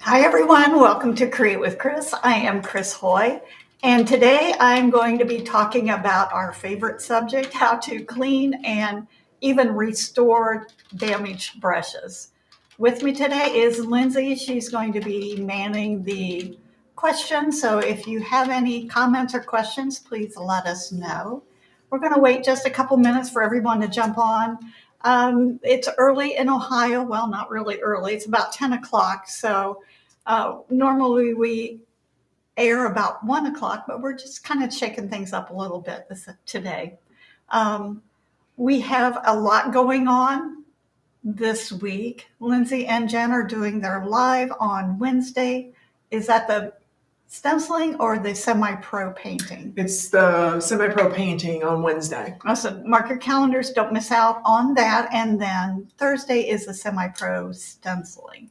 Hi everyone, welcome to Create with Chris. I am Chris Hoy, and today I'm going to be talking about our favorite subject, how to clean and even restore damaged brushes. With me today is Lindsay. She's going to be manning the questions, so if you have any comments or questions, please let us know. We're going to wait just a couple minutes for everyone to jump on. It's early in Ohio. Well, not really early. It's about 10 o'clock. So normally we air about 1 o'clock, but we're just kind of shaking things up a little bit today. We have a lot going on this week. Lindsay and Jen are doing their live on Wednesday. Is that the stenciling or the semi-pro painting? It's the semi-pro painting on Wednesday. Awesome. Mark your calendars. Don't miss out on that. And then Thursday is the semi-pro stenciling.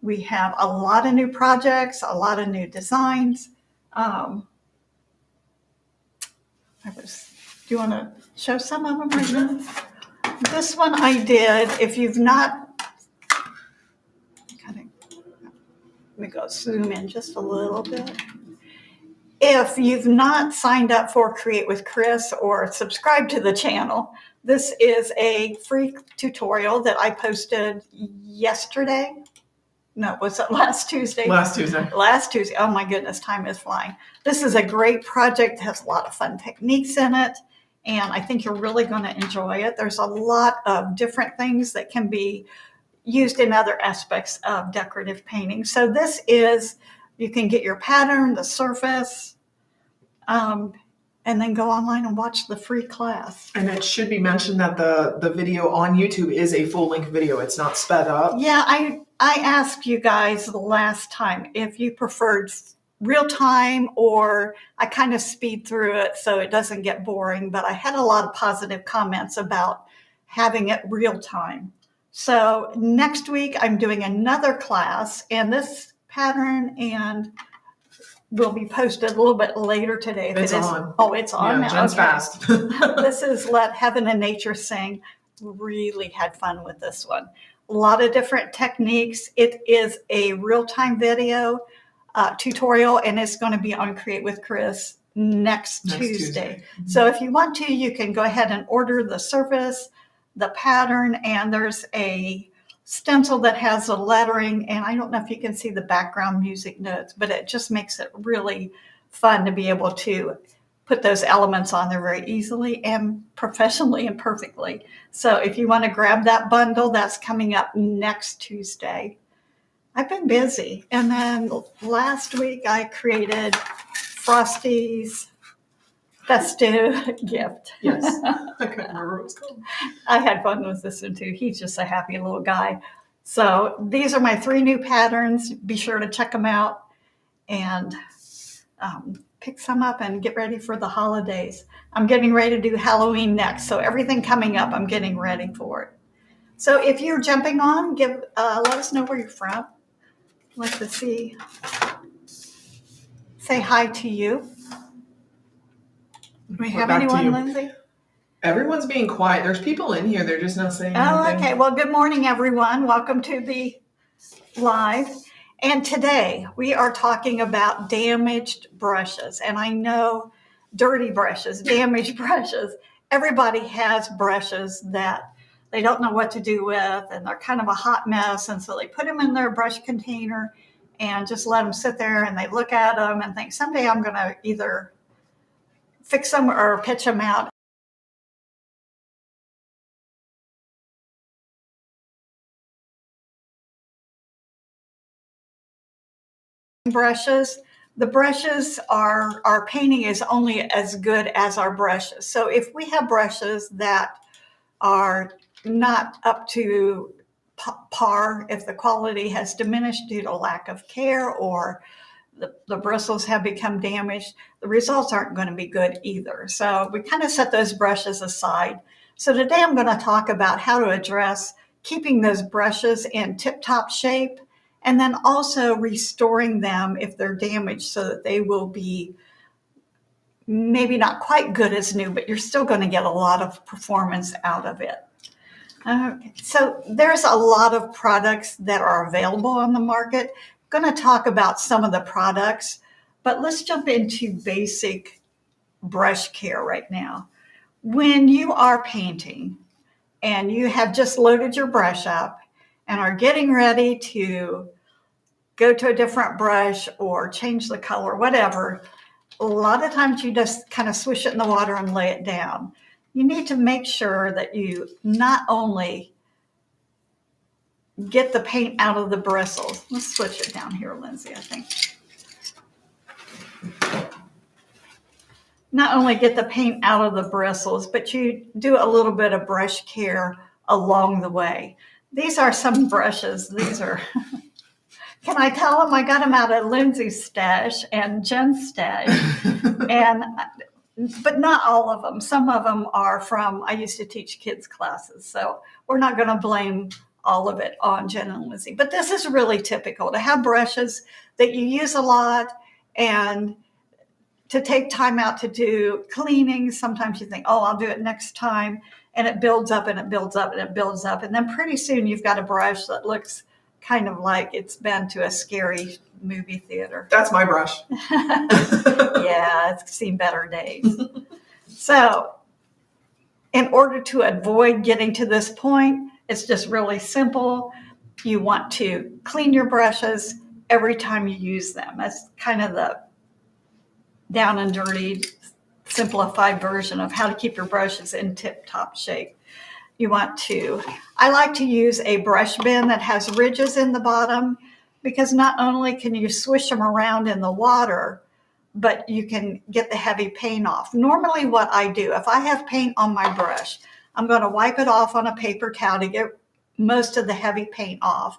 We have a lot of new projects, a lot of new designs. Do you want to show some of them right now? This one I did. If you've not, let me go zoom in just a little bit. If you've not signed up for Create with Chris or subscribed to the channel, this is a free tutorial that I posted yesterday. No, was it last Tuesday? Last Tuesday. Oh my goodness, time is flying. This is a great project. It has a lot of fun techniques in it, and I think you're really going to enjoy it. There's a lot of different things that can be used in other aspects of decorative painting. So this is, you can get your pattern, the surface, and then go online and watch the free class. And it should be mentioned that the video on YouTube is a full-length video. It's not sped up. Yeah, I asked you guys the last time if you preferred real time or I kind of speed through it so it doesn't get boring, but I had a lot of positive comments about having it real time. So next week I'm doing another class, and this pattern and will be posted a little bit later today. It's on. Oh, it's on now. Okay. Jen's fast. This is Let Heaven and Nature Sing. Really had fun with this one. A lot of different techniques. It is a real-time video tutorial, and it's going to be on Create with Chris next Tuesday. Mm-hmm. So if you want to, you can go ahead and order the surface, the pattern, and there's a stencil that has a lettering, and I don't know if you can see the background music notes, but it just makes it really fun to be able to put those elements on there very easily and professionally and perfectly. So if you want to grab that bundle, that's coming up next Tuesday. I've been busy. And then last week I created Frosty's festive gift. Yes. I couldn't remember what it was called. I had fun with this one too. He's just a happy little guy. So these are my 3 new patterns. Be sure to check them out and pick some up and get ready for the holidays. I'm getting ready to do Halloween next. So everything coming up, I'm getting ready for it. So if you're jumping on, let us know where you're from. I'd like to say hi to you. Do we have anyone, Lindsay? Everyone's being quiet. There's people in here. They're just not saying anything. Oh, okay. Well, good morning, everyone. Welcome to the live. And today we are talking about damaged brushes. And I know dirty brushes, damaged brushes. Everybody has brushes that they don't know what to do with, and they're kind of a hot mess. And so they put them in their brush container and just let them sit there, and they look at them and think, someday I'm going to either fix them or pitch them out. Brushes. The brushes our painting is only as good as our brushes. So if we have brushes that are not up to par, if the quality has diminished due to lack of care or the bristles have become damaged, the results aren't going to be good either. So we kind of set those brushes aside. So today I'm going to talk about how to address keeping those brushes in tip-top shape, and then also restoring them if they're damaged so that they will be maybe not quite good as new, but you're still going to get a lot of performance out of it. So there's a lot of products that are available on the market. going to talk about some of the products, but let's jump into basic brush care right now. When you are painting and you have just loaded your brush up and are getting ready to go to a different brush or change the color, whatever, a lot of times you just kind of swish it in the water and lay it down. You need to make sure that you not only get the paint out of the bristles. Let's switch it down here, Lindsay, I think. Not only get the paint out of the bristles, but you do a little bit of brush care along the way. These are some brushes. These are, can I tell them? I got them out of Lindsay's stash and Jen's stash. But not all of them. Some of them are from, I used to teach kids classes, so we're not going to blame all of it on Jen and Lindsay. But this is really typical to have brushes that you use a lot and to take time out to do cleaning. Sometimes you think, oh, I'll do it next time. And it builds up and it builds up and it builds up. And then pretty soon you've got a brush that looks kind of like it's been to a scary movie theater. That's my brush. Yeah, it's seen better days. So in order to avoid getting to this point, it's just really simple. You want to clean your brushes every time you use them. That's kind of the down and dirty, simplified version of how to keep your brushes in tip-top shape. I like to use a brush bin that has ridges in the bottom, because not only can you swish them around in the water, but you can get the heavy paint off. Normally what I do, if I have paint on my brush, I'm going to wipe it off on a paper towel to get most of the heavy paint off,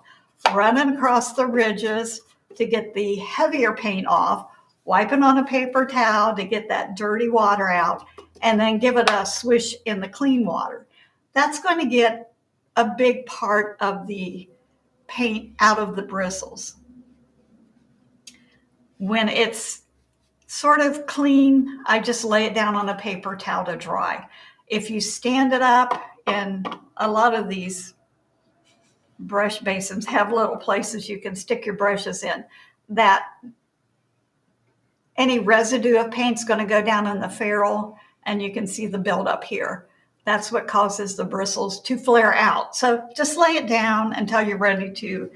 run it across the ridges to get the heavier paint off, wipe it on a paper towel to get that dirty water out, and then give it a swish in the clean water. That's going to get a big part of the paint out of the bristles. When it's sort of clean, I just lay it down on a paper towel to dry. If you stand it up, and a lot of these brush basins have little places you can stick your brushes in, that any residue of paint's going to go down in the ferrule, and you can see the buildup here. That's what causes the bristles to flare out. So just lay it down until you're ready to,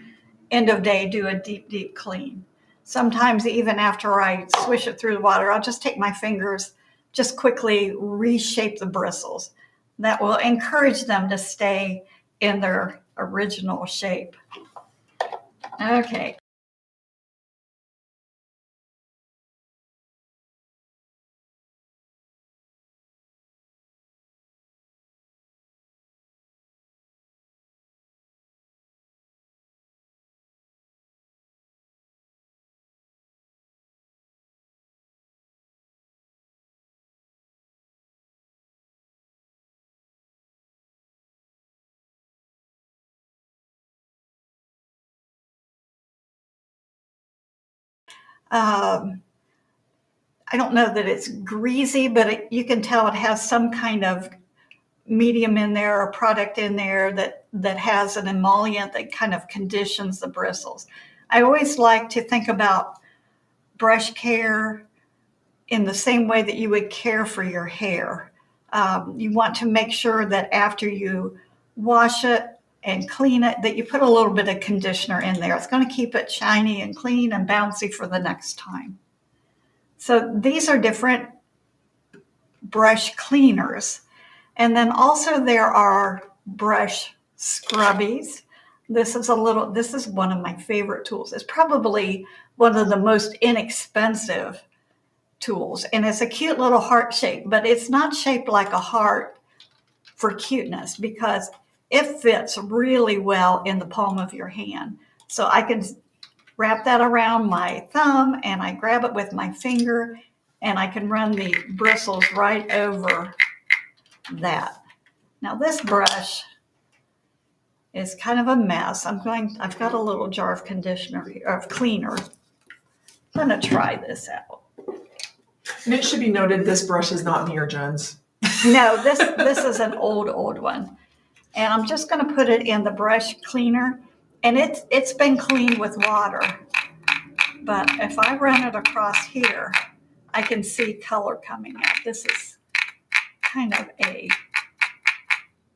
end of day, do a deep, deep clean. Sometimes even after I swish it through the water, I'll just take my fingers, just quickly reshape the bristles. That will encourage them to stay in their original shape. Okay. I don't know that it's greasy, but you can tell it has some kind of medium in there or product in there that has an emollient that kind of conditions the bristles. I always like to think about brush care in the same way that you would care for your hair. You want to make sure that after you wash it and clean it, that you put a little bit of conditioner in there. It's going to keep it shiny and clean and bouncy for the next time. So these are different brush cleaners. And then also there are brush scrubbies. This is one of my favorite tools. It's probably one of the most inexpensive tools. And it's a cute little heart shape, but it's not shaped like a heart for cuteness, because it fits really well in the palm of your hand. So I can wrap that around my thumb and I grab it with my finger and I can run the bristles right over that. Now this brush is kind of a mess. I've got a little jar of conditioner here, of cleaner. I'm going to try this out. And it should be noted, this brush is not me or Jen's. No, this is an old one. And I'm just going to put it in the brush cleaner, and it's been cleaned with water. But if I run it across here, I can see color coming out. This is kind of a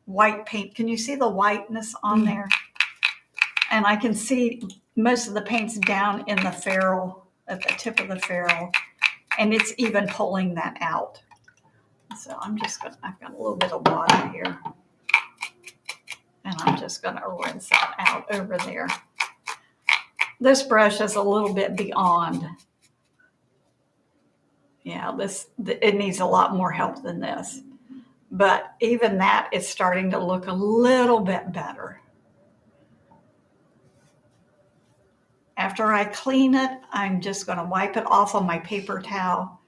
white paint. Can you see the whiteness on there? And I can see most of the paint's down in the ferrule, at the tip of the ferrule, and it's even pulling that out. So I've got a little bit of water here, and I'm just gonna rinse that out over there. This brush is a little bit beyond. Yeah, it needs a lot more help than this. But even that is starting to look a little bit better. After I clean it, I'm just going to wipe it off on my paper towel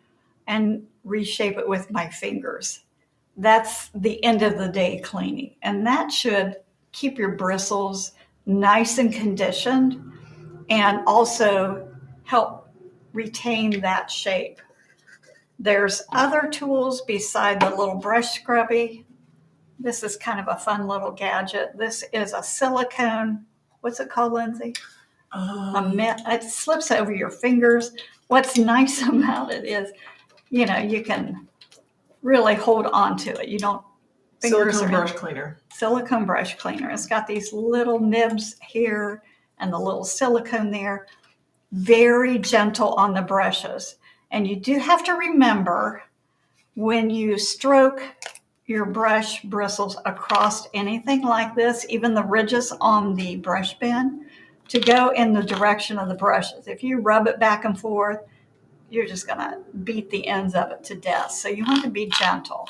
and reshape it with my fingers. That's the end of the day cleaning. And that should keep your bristles nice and conditioned and also help retain that shape. There's other tools beside the little brush scrubby. This is kind of a fun little gadget. This is a silicone, what's it called, Lindsay? It slips over your fingers. What's nice about it is, you can really hold on to it. You don't. Silicone brush cleaner. Silicone brush cleaner. It's got these little nibs here and the little silicone there. Very gentle on the brushes. And you do have to remember when you stroke your brush bristles across anything like this, even the ridges on the brush bend, to go in the direction of the brushes. If you rub it back and forth, you're just going to beat the ends of it to death. So you want to be gentle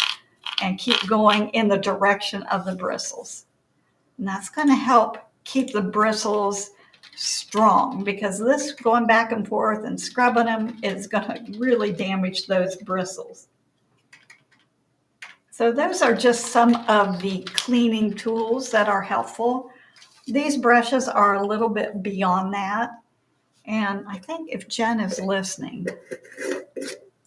and keep going in the direction of the bristles. And that's going to help keep the bristles strong, because this going back and forth and scrubbing them is going to really damage those bristles. So those are just some of the cleaning tools that are helpful. These brushes are a little bit beyond that. And I think if Jen is listening,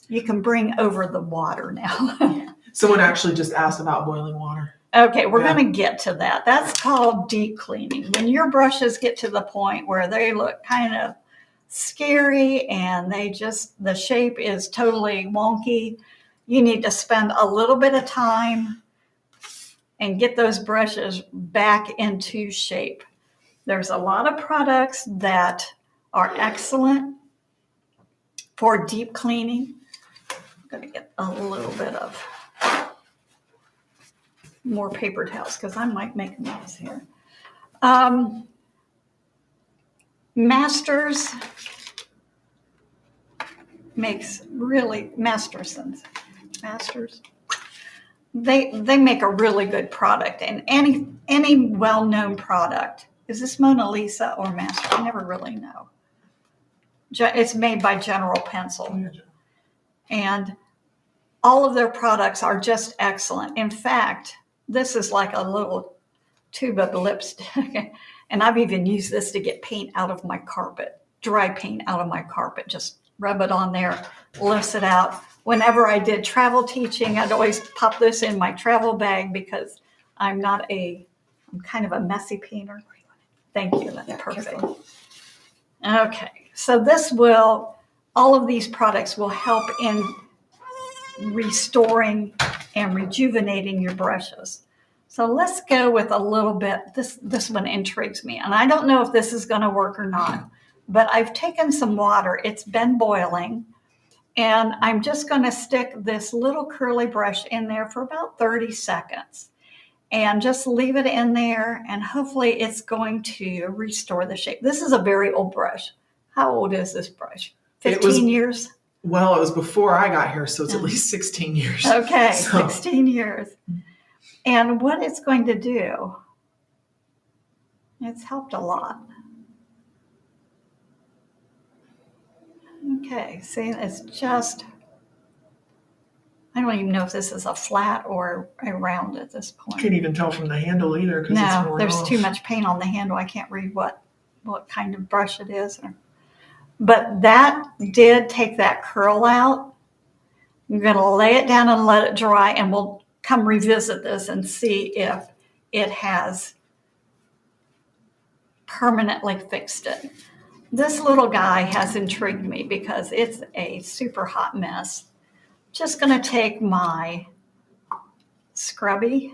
you can bring over the water now. Someone actually just asked about boiling water. Okay, we're going to get to that. That's called deep cleaning. When your brushes get to the point where they look kind of scary and the shape is totally wonky, you need to spend a little bit of time and get those brushes back into shape. There's a lot of products that are excellent for deep cleaning. I'm going to get a little bit of more paper towels because I might make a mess here. Masters makes really Mastersons. Masters. They make a really good product, and any well-known product. Is this Mona Lisa or Master? I never really know. It's made by General Pencil, and all of their products are just excellent. In fact, this is like a little tube of lipstick, and I've even used this to get paint out of my carpet, dry paint out of my carpet. Just rub it on there, lifts it out. Whenever I did travel teaching, I'd always pop this in my travel bag because I'm kind of a messy painter. Thank you, that's perfect. Okay, so all of these products will help in restoring and rejuvenating your brushes. So let's go with a little bit. This one intrigues me, and I don't know if this is going to work or not, but I've taken some water. It's been boiling, and I'm just going to stick this little curly brush in there for about 30 seconds and just leave it in there, and hopefully it's going to restore the shape. This is a very old brush. How old is this brush? 15 years? Well, it was before I got here, so it's at least 16 years. Okay, 16 years. And what it's going to do, it's helped a lot. Okay, see, it's just, I don't even know if this is a flat or a round at this point. Can't even tell from the handle either. No, there's too much paint on the handle. I can't read what kind of brush it is. But that did take that curl out. I'm going to lay it down and let it dry, and we'll come revisit this and see if it has permanently fixed it. This little guy has intrigued me because it's a super hot mess. Just gonna take my scrubby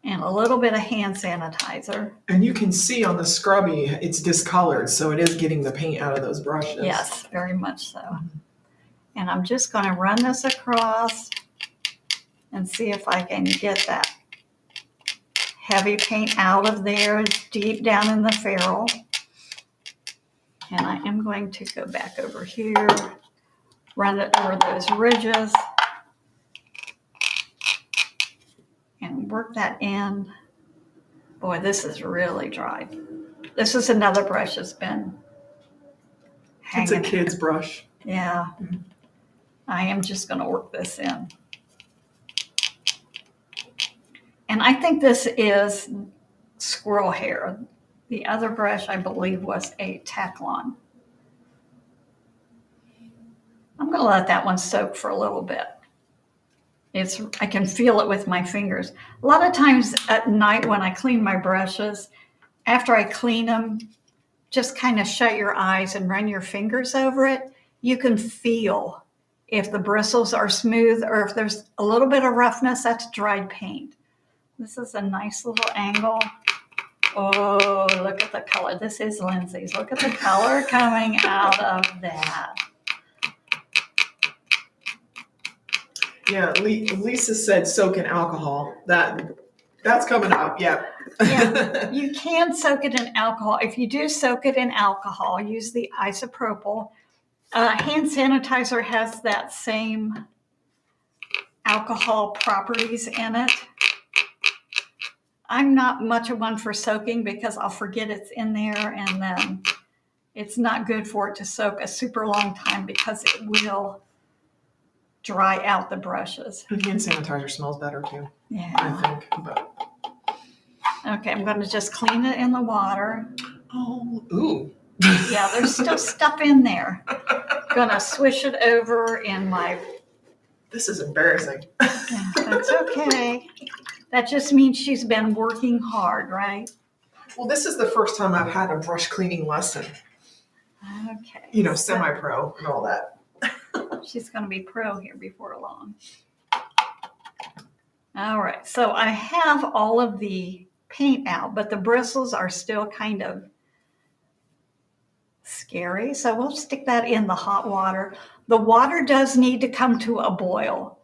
and a little bit of hand sanitizer. And you can see on the scrubby, it's discolored, so it is getting the paint out of those brushes. Yes, very much so. And I'm just gonna run this across and see if I can get that heavy paint out of there deep down in the ferrule. And I am going to go back over here, run it over those ridges, and work that in. Boy, this is really dry. This is another brush that's been It's a hanging. kid's brush. Yeah. I am just going to work this in. And I think this is squirrel hair. The other brush, I believe, was a Taklon. I'm going to let that one soak for a little bit. I can feel it with my fingers. A lot of times at night when I clean my brushes, after I clean them, just kind of shut your eyes and run your fingers over it. You can feel if the bristles are smooth or if there's a little bit of roughness, that's dried paint. This is a nice little angle. Oh, look at the color. This is Lindsay's. Look at the color coming out of that. Yeah, Lisa said soak in alcohol. That's coming up. Yeah. Yeah, you can soak it in alcohol. If you do soak it in alcohol, use the isopropyl. Hand sanitizer has that same alcohol properties in it. I'm not much of one for soaking because I'll forget it's in there, and then it's not good for it to soak a super long time because it will dry out the brushes. And hand sanitizer smells better too, I Yeah. think. But Okay, I'm going to just clean it in the water. ooh. Yeah, there's still stuff in there. Gonna swish it over in my. This is embarrassing. Yeah, that's okay. That just means she's been working hard, right? Well, this is the first time I've had a brush cleaning lesson. Okay. You know, semi-pro and all that. She's going to be pro here before long. All right, so I have all of the paint out, but the bristles are still kind of scary. So we'll stick that in the hot water. The water does need to come to a boil.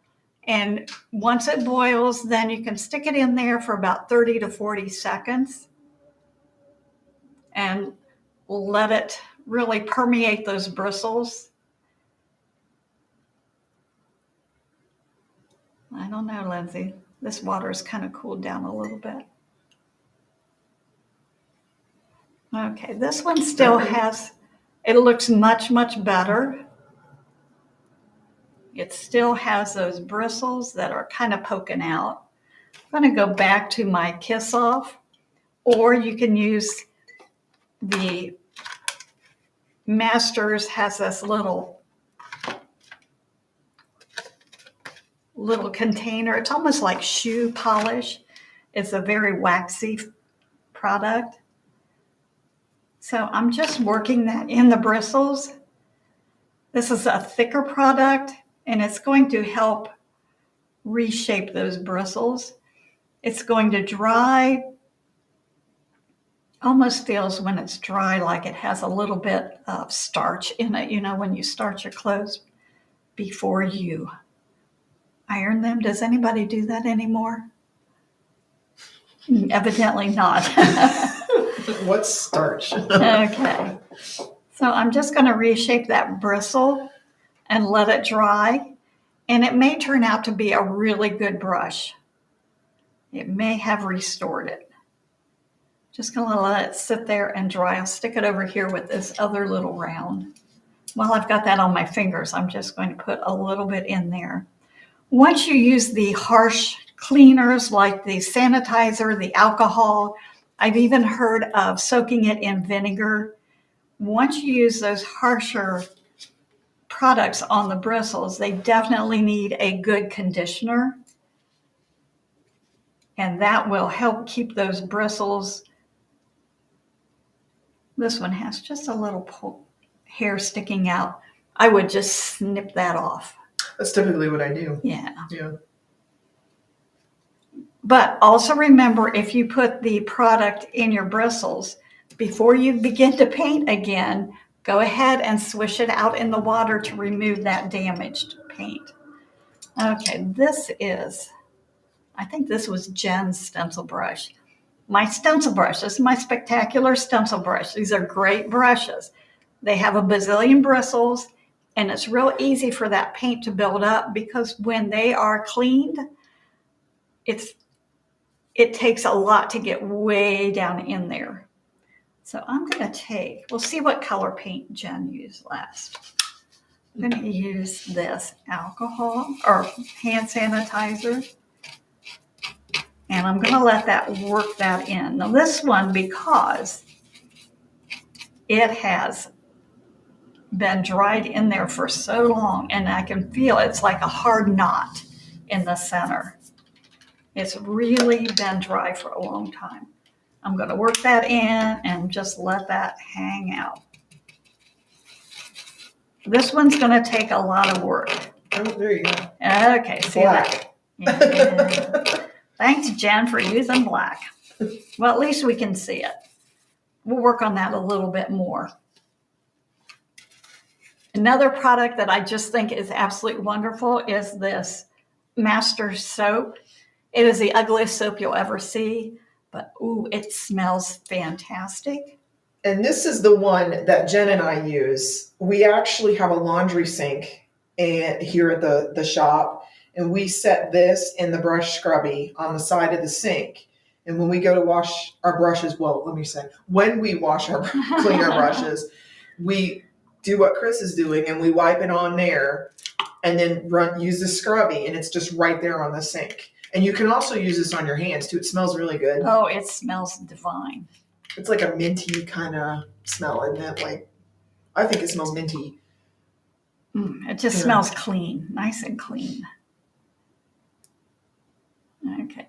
And once it boils, then you can stick it in there for about 30 to 40 seconds and let it really permeate those bristles. I don't know, Lindsay. This water is kind of cooled down a little bit. Okay, this one still has, it looks much, much better. It still has those bristles that are kind of poking out. I'm going to go back to my Kiss Off, or you can use the Masters has this little container. It's almost like shoe polish. It's a very waxy product. So I'm just working that in the bristles. This is a thicker product, and it's going to help reshape those bristles. It's going to dry. Almost feels when it's dry like it has a little bit of starch in it. You know, when you starch your clothes before you iron them. Does anybody do that anymore? Evidently not. What's starch? Okay. So I'm just going to reshape that bristle and let it dry. And it may turn out to be a really good brush. It may have restored it. Just going to let it sit there and dry. I'll stick it over here with this other little round. While I've got that on my fingers, I'm just going to put a little bit in there. Once you use the harsh cleaners like the sanitizer, the alcohol, I've even heard of soaking it in vinegar. Once you use those harsher products on the bristles, they definitely need a good conditioner. And that will help keep those bristles This one has just a little hair sticking out. I would just snip that off. That's typically what I do. Yeah. Yeah. But also remember, if you put the product in your bristles, before you begin to paint again, go ahead and swish it out in the water to remove that damaged paint. Okay, I think this was Jen's stencil brush. My stencil brush, this is my Spectacular stencil brush. These are great brushes. They have a bazillion bristles, and it's real easy for that paint to build up because when they are cleaned, it takes a lot to get way down in there. So I'm going to we'll see what color paint Jen used last. I'm going to use this alcohol or hand sanitizer. And I'm going to let that work that in. Now this one, because it has been dried in there for so long, and I can feel it's like a hard knot in the center. It's really been dry for a long time. I'm going to work that in and just let that hang out. This one's going to take a lot of work. Oh, there you go. Okay, see Black. that? Yeah. Thanks, Jen, for using black. Well, at least we can see it. We'll work on that a little bit more. Another product that I just think is absolutely wonderful is this Master Soap. It is the ugliest soap you'll ever see, but ooh, it smells fantastic. And this is the one that Jen and I use. We actually have a laundry sink here at the shop, and we set this in the brush scrubby on the side of the sink. And when we go to wash our brushes, when we wash clean our brushes, we do what Chris is doing, and we wipe it on there, and then use the scrubby, and it's just right there on the sink. And you can also use this on your hands too. It smells really good. Oh, it smells divine. It's like a minty kind of smell, isn't it? Like, I think it smells minty. It just smells clean, nice and clean. Okay.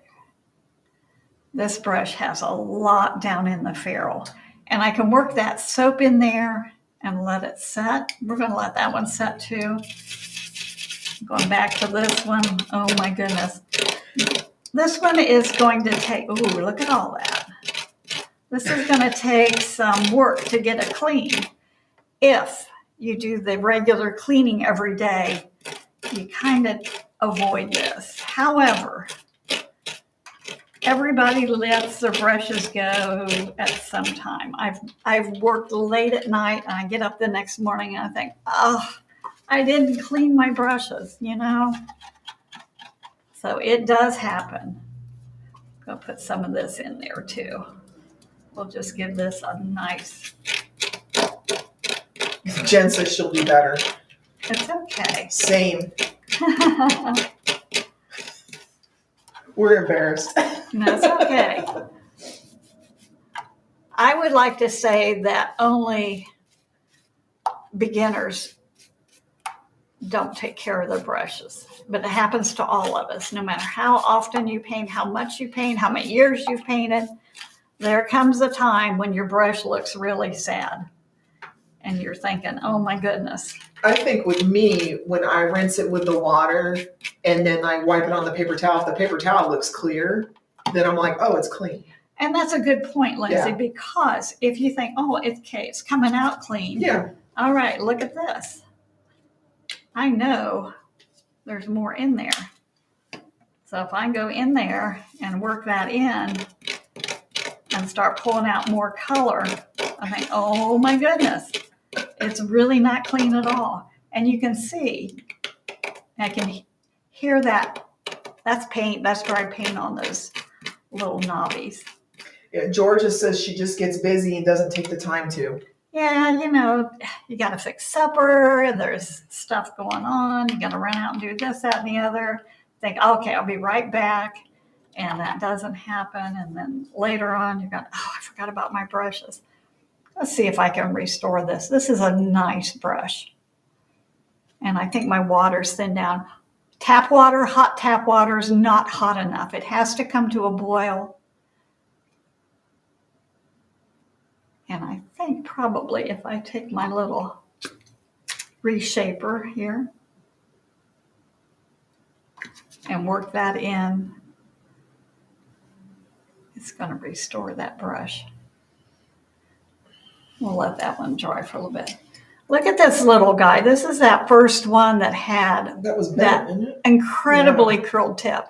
This brush has a lot down in the ferrule, and I can work that soap in there and let it set. We're going to let that one set too. Going back to this one. Oh my goodness. This one is going to take, ooh, look at all that. This is going to take some work to get it clean. If you do the regular cleaning every day, you kind of avoid this. However, everybody lets their brushes go at some time. I've worked late at night, and I get up the next morning and I think, oh, I didn't clean my brushes, So it does happen. I'll put some of this in there too. We'll just give this a nice. Jen says she'll do better. It's okay. Same. We're embarrassed. No, it's okay. I would like to say that only beginners don't take care of their brushes, but it happens to all of us. No matter how often you paint, how much you paint, how many years you've painted, there comes a time when your brush looks really sad and you're thinking, oh my goodness. I think with me, when I rinse it with the water and then I wipe it on the paper towel, if the paper towel looks clear, then I'm like, oh, it's clean. And that's a good point, Lindsay, Yeah. Because if you think, oh, it's coming out clean. Yeah. All right, look at this. I know there's more in there. So if I go in there and work that in and start pulling out more color, I think, oh my goodness, it's really not clean at all. And you can see, I can hear that. That's paint, that's dry paint on those little knobbies. Yeah, Georgia says she just gets busy and doesn't take the time to. Yeah, you got to fix supper. There's stuff going on. You got to run out and do this, that, and the other. Think, okay, I'll be right back. And that doesn't happen. And then later on, you're going, oh, I forgot about my brushes. Let's see if I can restore this. This is a nice brush. And I think my water's thinned down. Hot tap water is not hot enough. It has to come to a boil. And I think probably if I take my little reshaper here and work that in, it's going to restore that brush. We'll let that one dry for a little bit. Look at this little guy. This is that first one that had That was that bent, isn't it? incredibly curled tip.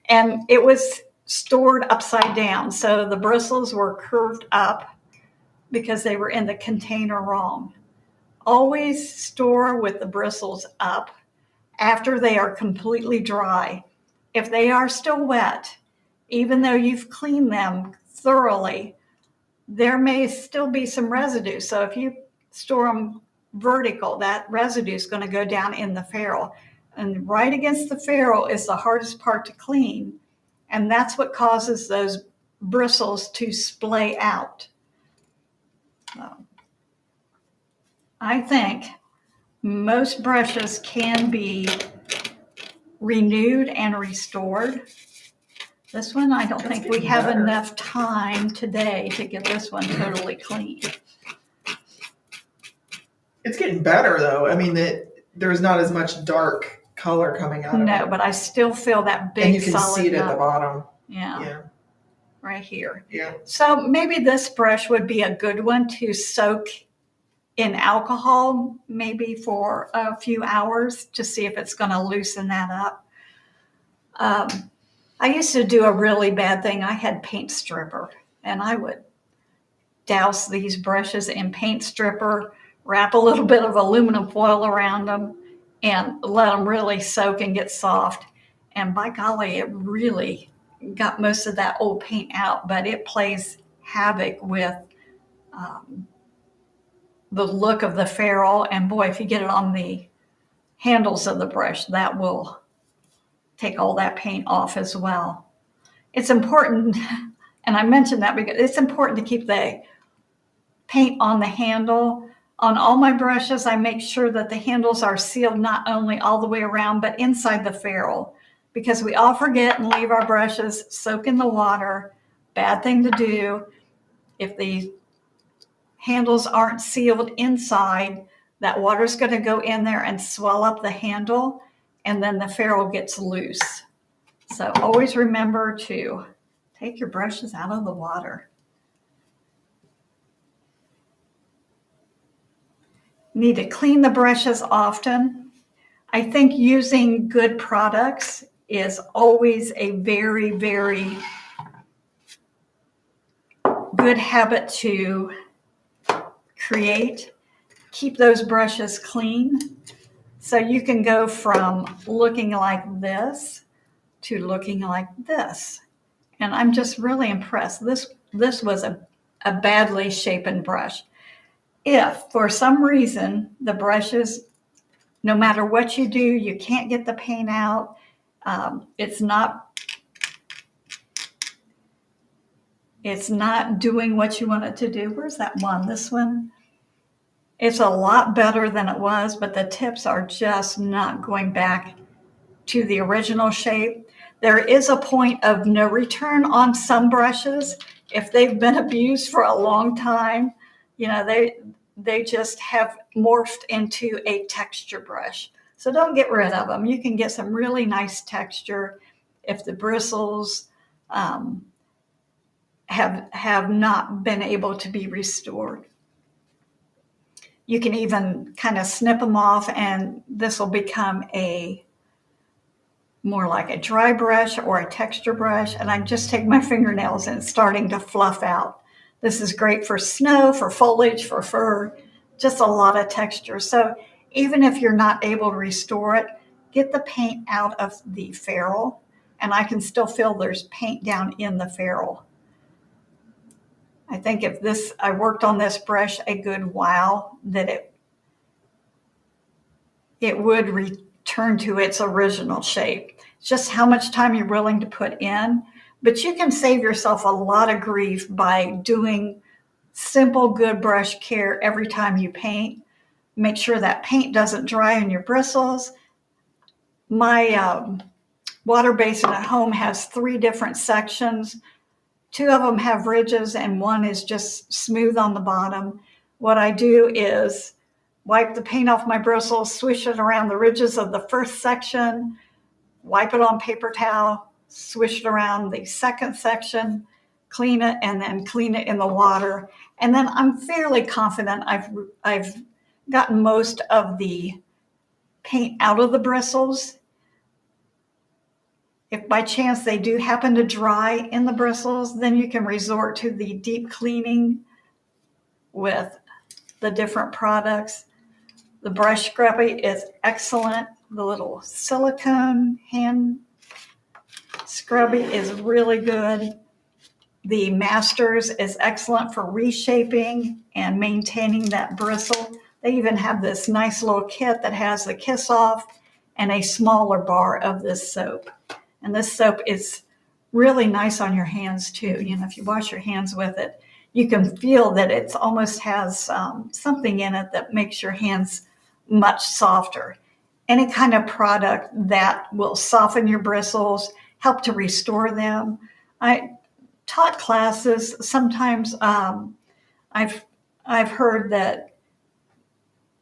And it was stored upside down. So the bristles were curved up because they were in the container wrong. Always store with the bristles up after they are completely dry. If they are still wet, even though you've cleaned them thoroughly, there may still be some residue. So if you store them vertical, that residue is going to go down in the ferrule. And right against the ferrule is the hardest part to clean. And that's what causes those bristles to splay out. So I think most brushes can be renewed and restored. This one, I don't think we have enough time today to get this one totally clean. It's getting better though. I mean, there's not as much dark color coming out of it. No, but I still feel that big And you can solid see it at nub. the bottom. Yeah, right here. Yeah. So maybe this brush would be a good one to soak in alcohol, maybe for a few hours to see if it's going to loosen that up. I used to do a really bad thing. I had paint stripper, and I would douse these brushes in paint stripper, wrap a little bit of aluminum foil around them, and let them really soak and get soft. And by golly, it really got most of that old paint out, but it plays havoc with the look of the ferrule. And boy, if you get it on the handles of the brush, that will take all that paint off as well. It's important, and I mentioned that because it's important to keep the paint on the handle. On all my brushes, I make sure that the handles are sealed not only all the way around, but inside the ferrule, because we all forget and leave our brushes soak in the water. Bad thing to do. If the handles aren't sealed inside, that water's going to go in there and swell up the handle, and then the ferrule gets loose. So always remember to take your brushes out of the water. Need to clean the brushes often. I think using good products is always a very, very good habit to create. Keep those brushes clean. So you can go from looking like this to looking like this. And I'm just really impressed. This was a badly shapen brush. If for some reason the brushes, no matter what you do, you can't get the paint out, it's not doing what you want it to do. Where's that one? This one? It's a lot better than it was, but the tips are just not going back to the original shape. There is a point of no return on some brushes. If they've been abused for a long time, you know, they just have morphed into a texture brush. So don't get rid of them. You can get some really nice texture if the bristles have not been able to be restored. You can even kind of snip them off, and this will become more like a dry brush or a texture brush. And I just take my fingernails and it's starting to fluff out. This is great for snow, for foliage, for fur, just a lot of texture. So even if you're not able to restore it, get the paint out of the ferrule, and I can still feel there's paint down in the ferrule. I think if I worked on this brush a good while, that it would return to its original shape. It's just how much time you're willing to put in. But you can save yourself a lot of grief by doing simple, good brush care every time you paint. Make sure that paint doesn't dry on your bristles. My water basin at home has 3 different sections Two of them have ridges and one is just smooth on the bottom. What I do is wipe the paint off my bristles, swish it around the ridges of the first section, wipe it on paper towel, swish it around the second section, clean it, and then clean it in the water. And then I'm fairly confident I've gotten most of the paint out of the bristles. If by chance they do happen to dry in the bristles, then you can resort to the deep cleaning with the different products. The brush scrubby is excellent. The little silicone hand scrubby is really good. The Masters is excellent for reshaping and maintaining that bristle. They even have this nice little kit that has the Kiss Off and a smaller bar of this soap. And this soap is really nice on your hands too. You know, if you wash your hands with it, you can feel that it almost has something in it that makes your hands much softer. Any kind of product that will soften your bristles, help to restore them. I taught classes. Sometimes I've heard that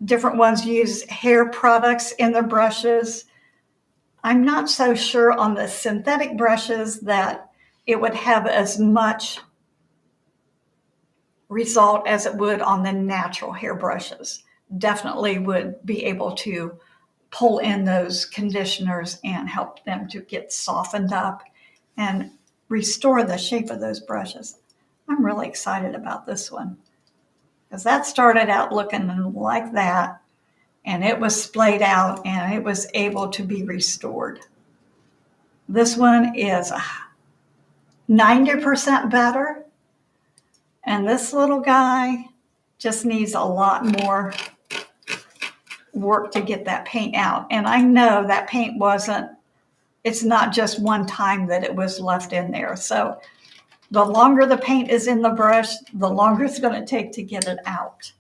different ones use hair products in their brushes. I'm not so sure on the synthetic brushes that it would have as much result as it would on the natural hair brushes. Definitely would be able to pull in those conditioners and help them to get softened up and restore the shape of those brushes. I'm really excited about this one because that started out looking like that, and it was splayed out and it was able to be restored. This one is 90% better, and this little guy just needs a lot more work to get that paint out. And I know that paint it's not just one time that it was left in there. So the longer the paint is in the brush, the longer it's going to take to get it out.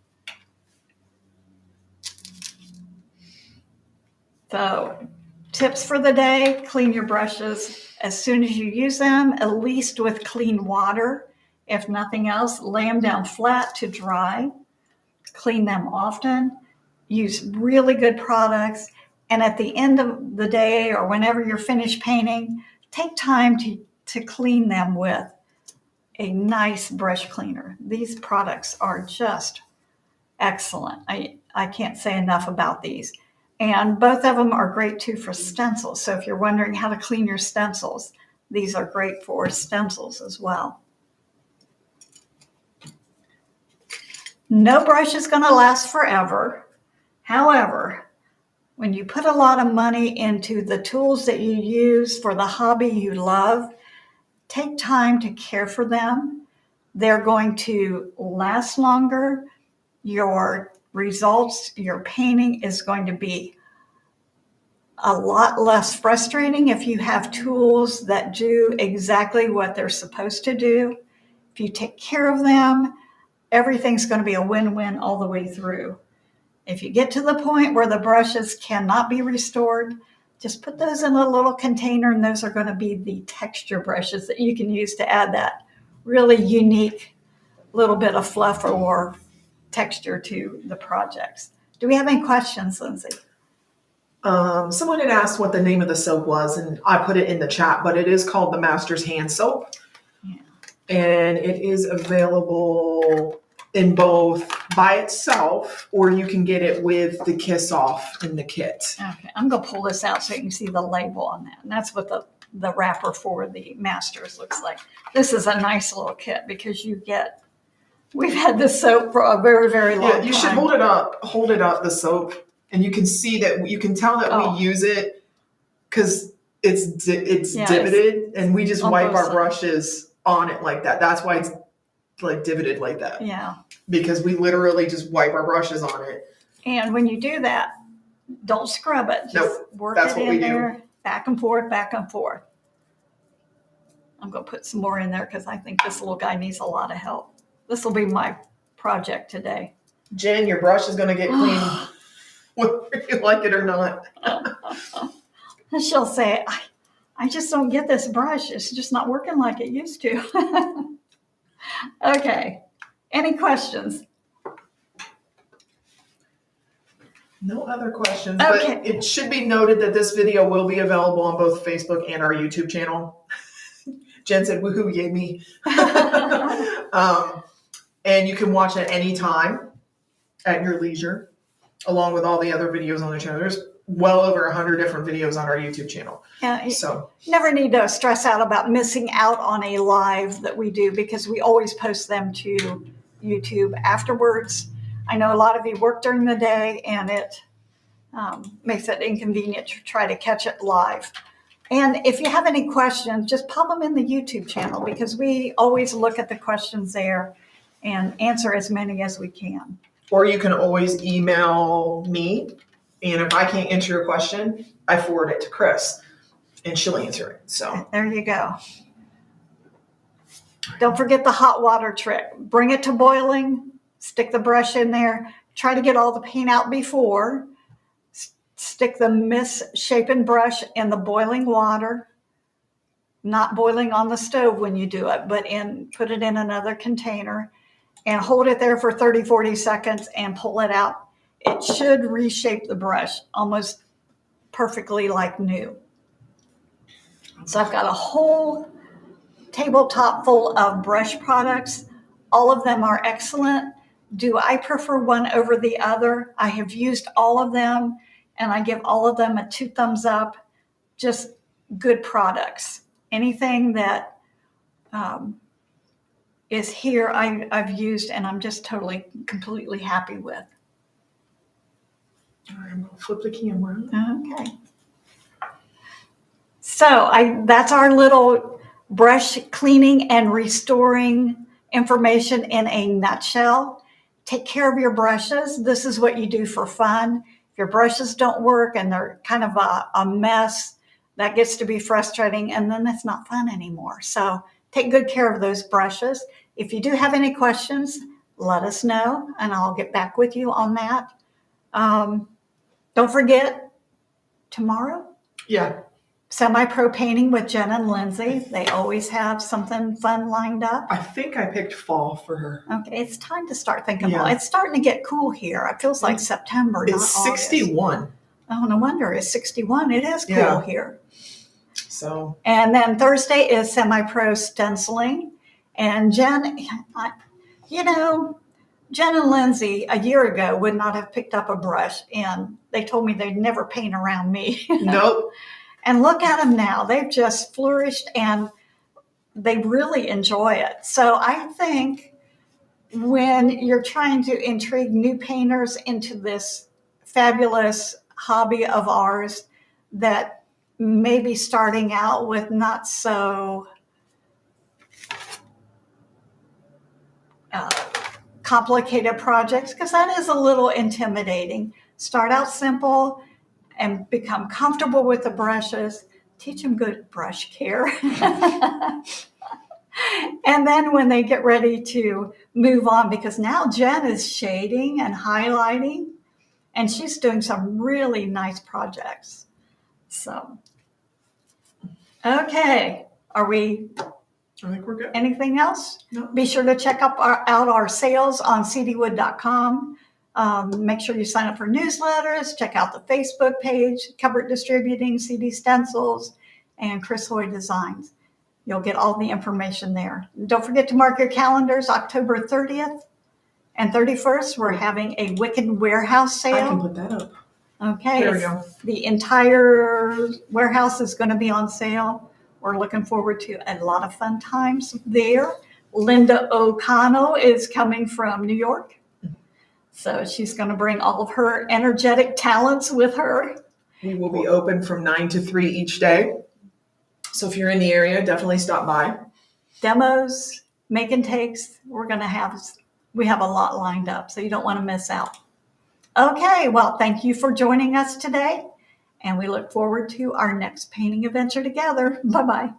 So tips for the day: clean your brushes as soon as you use them, at least with clean water. If nothing else, lay them down flat to dry. Clean them often. Use really good products. And at the end of the day or whenever you're finished painting, take time to clean them with a nice brush cleaner. These products are just excellent. I can't say enough about these. And both of them are great too for stencils. So if you're wondering how to clean your stencils, these are great for stencils as well. No brush is going to last forever. However, when you put a lot of money into the tools that you use for the hobby you love, take time to care for them. They're going to last longer. Your results, your painting is going to be a lot less frustrating if you have tools that do exactly what they're supposed to do. If you take care of them, everything's going to be a win-win all the way through. If you get to the point where the brushes cannot be restored, just put those in a little container, and those are going to be the texture brushes that you can use to add that really unique little bit of fluff or texture to the projects. Do we have any questions, Lindsay? Someone had asked what the name of the soap was, and I put it in the chat, but it is called the Masters Hand Soap. Yeah. And it is available in both by itself, or you can get it with the Kiss Off in the kit. Okay, I'm going to pull this out so you can see the label on that. And that's what the wrapper for the Masters looks like. This is a nice little kit because we've had this soap for a very, very long time. Yeah, you should hold it up, the soap, and you can see that, you can tell that we use it because it's divoted, and we just wipe our brushes on it like that. That's why it's like divoted like that. Yeah. Because we literally just wipe our brushes on it. And when you do that, don't scrub it. Just work it in there, back and forth, back and forth. I'm going to put some more in there because I think this little guy needs a lot of help. This will be my project today. Jen, your brush is going to get clean whether you like it or not. She'll say, I just don't get this brush. It's just not working like it used to. Okay. Any questions? No other questions, Okay. but it should be noted that this video will be available on both Facebook and our YouTube channel. Jen said, woohoo, yay me. And you can watch at any time at your leisure, along with all the other videos on the channel. There's well over 100 different videos on our YouTube channel. Yeah, So you never need to stress out about missing out on a live that we do because we always post them to YouTube afterwards. I know a lot of you work during the day and it makes it inconvenient to try to catch it live. And if you have any questions, just pop them in the YouTube channel because we always look at the questions there and answer as many as we can. or you can always email me, and if I can't answer your question, I forward it to Chris, and she'll answer it. So There you go. Don't forget the hot water trick. Bring it to boiling, stick the brush in there, try to get all the paint out before, stick the misshapen brush in the boiling water, not boiling on the stove when you do it, but put it in another container and hold it there for 30, 40 seconds and pull it out. It should reshape the brush almost perfectly like new. So I've got a whole tabletop full of brush products. All of them are excellent. Do I prefer one over the other? I have used all of them and I give all of them a 2 thumbs up. Just good products. Anything that is here I've used and I'm just totally, completely happy with. all right, I'm gonna flip the camera. Okay. So that's our little brush cleaning and restoring information in a nutshell. Take care of your brushes. This is what you do for fun. If your brushes don't work and they're kind of a mess, that gets to be frustrating and then it's not fun anymore. So take good care of those brushes. If you do have any questions, let us know and I'll get back with you on that. Don't forget, tomorrow, Yeah, Semi-Pro Painting with Jen and Lindsay. They always have something fun lined up. I think I picked fall for her. Okay, it's time to start thinking Yeah. about it. It's starting to get cool here. It feels like September, not It's August. 61. Oh, no wonder. It's 61. It is cool Yeah. here. So And then Thursday is Semi-Pro Stenciling. And Jen, Jen and Lindsay a year ago would not have picked up a brush and they told me they'd never paint around me. nope. And look at them now. They've just flourished and they really enjoy it. So I think when you're trying to intrigue new painters into this fabulous hobby of ours that may be starting out with not so complicated projects, because that is a little intimidating. Start out simple and become comfortable with the brushes. Teach them good brush care. And then when they get ready to move on, because now Jen is shading and highlighting, and she's doing some really nice projects. So, okay, are we, I think we're good. anything else? No. Be sure to check out our sales on cdwood.com. Make sure you sign up for newsletters, check out the Facebook page, Cupboard Distributing, CD Stencils, and Chris Hoy Designs. You'll get all the information there. Don't forget to mark your calendars, October 30th and 31st. We're having a Wicked Warehouse I can sale. put that up. Okay, There we go. the entire warehouse is going to be on sale. We're looking forward to a lot of fun times there. Linda O'Connell is coming from New York. So she's going to bring all of her energetic talents with her. We will be open from 9 to 3 each day. So if you're in the area, definitely stop by. Demos, make and takes. We have a lot lined up, so you don't want to miss out. Okay, well, thank you for joining us today, and we look forward to our next painting adventure together. Bye-bye.